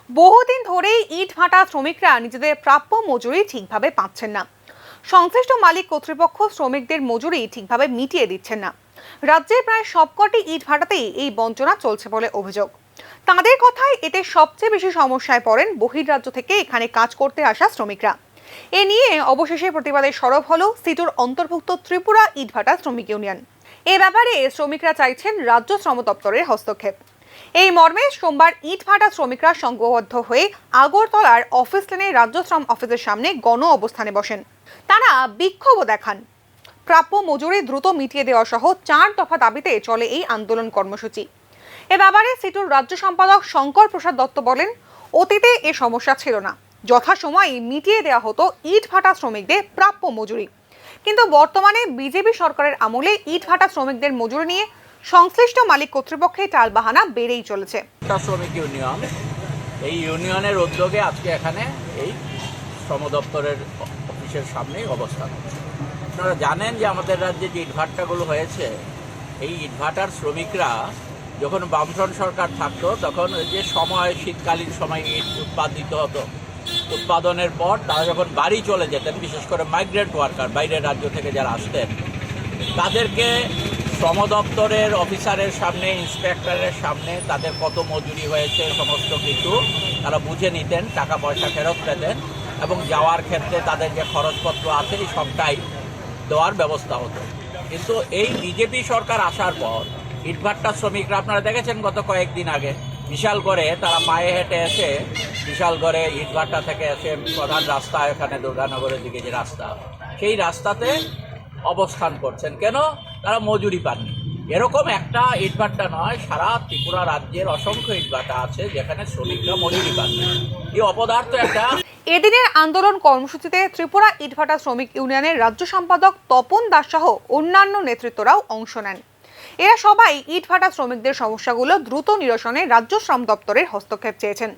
বহুদিন ধরেই ইট ভাটা শ্রমিকরা নিজেদের প্রাপ্য মজুরি ঠিকভাবে পাচ্ছেন না। সংশ্লিষ্ট মালিক কর্তৃপক্ষ শ্রমিকদের মজুরি ঠিকভাবে মিটিয়ে দিচ্ছেন না। রাজ্যের প্রায় সবকটি ইট ভাটাতেই এই বঞ্চনা চলছে বলে অভিযোগ। তাদের কথায় এতে সবচেয়ে বেশি সমস্যায় পড়েন বহির্রাজ্য থেকে এখানে কাজ করতে আসা শ্রমিকরা। এ নিয়ে অবশেষে প্রতিবাদে সরব হলো সিটুর অন্তর্ভুক্ত ত্রিপুরা ইটভাটা শ্রমিক ইউনিয়ন। এ ব্যাপারে শ্রমিকরা চাইছেন রাজ্য শ্রম দপ্তরের হস্তক্ষেপ। এই মর্মে সোমবার ইটভাটা শ্রমিকরা সংঘবদ্ধ হয়ে আগরতলার অফিস লেনে রাজ্য শ্রম অফিসের সামনে গণ অবস্থানে বসেন। তারা বিক্ষোভ দেখান। প্রাপ্য মজুরি দ্রুত মিটিয়ে দেওয়া সহ 4 দফা দাবিতে চলে এই আন্দোলন কর্মসূচি। এ ব্যাপারে সিটুর রাজ্য সম্পাদক শঙ্কর প্রসাদ দত্ত বলেন, অতীতে এ সমস্যা ছিল না, যথাসময়ে মিটিয়ে দেওয়া হতো ইটভাটা শ্রমিকদের প্রাপ্য মজুরি। কিন্তু বর্তমানে বিজেপি সরকারের আমলে ইটভাটা শ্রমিকদের মজুরি নিয়ে সংশ্লিষ্ট মালিক কর্তৃপক্ষের টালবাহানা বেড়েই চলেছে। শ্রমিক ইউনিয়ন, এই ইউনিয়নের উদ্যোগে আজকে এখানে এই শ্রম দপ্তরের অফিসের সামনে অবস্থান হচ্ছে। আপনারা জানেন যে আমাদের রাজ্যে যে ইটভাটাগুলো হয়েছে, এই ইটভাটার শ্রমিকরা যখন বামফ্রন্ট সরকার থাকতো তখন ওই যে সময় শীতকালীন সময় ইট উৎপাদিত হতো, উৎপাদনের পর তারা যখন বাড়ি চলে যেতেন, বিশেষ করে মাইগ্রেন্ট ওয়ার্কার বাইরের রাজ্য থেকে যারা আসতেন, তাদেরকে শ্রম দপ্তরের অফিসারের সামনে, ইন্সপেক্টরের সামনে তাদের কত মজুরি হয়েছে সমস্ত কিছু তারা বুঝে নিতেন, টাকা পয়সা ফেরত পেতেন এবং যাওয়ার ক্ষেত্রে তাদের যে খরচপত্র আছে এই সবটাই দেওয়ার ব্যবস্থা হতো। কিন্তু এই বিজেপি সরকার আসার পর ইটভাটা শ্রমিকরা, আপনারা দেখেছেন গত কয়েকদিন আগে বিশাল করে তারা পায়ে হেঁটে এসে বিশাল করে ইটভাটা থেকে এসে প্রধান রাস্তা, এখানে দুর্গানগরের দিকে যে রাস্তা, সেই রাস্তাতে অবস্থান করছেন। কেন? তারা মজুরি পাননি। এরকম একটা ইটভাটা নয়, সারা ত্রিপুরা রাজ্যের অসংখ্য ইটভাটা আছে যেখানে শ্রমিকরা মজুরি পাননি। এই অপদার্থ একটা। এদিনের আন্দোলন কর্মসূচিতে ত্রিপুরা ইটভাটা শ্রমিক ইউনিয়নের রাজ্য সম্পাদক তপন দাস সহ অন্যান্য নেতৃত্বরাও অংশ নেন। এরা সবাই ইটভাটা শ্রমিকদের সমস্যাগুলো দ্রুত নিরসনে রাজ্য শ্রম দপ্তরের হস্তক্ষেপ চেয়েছেন।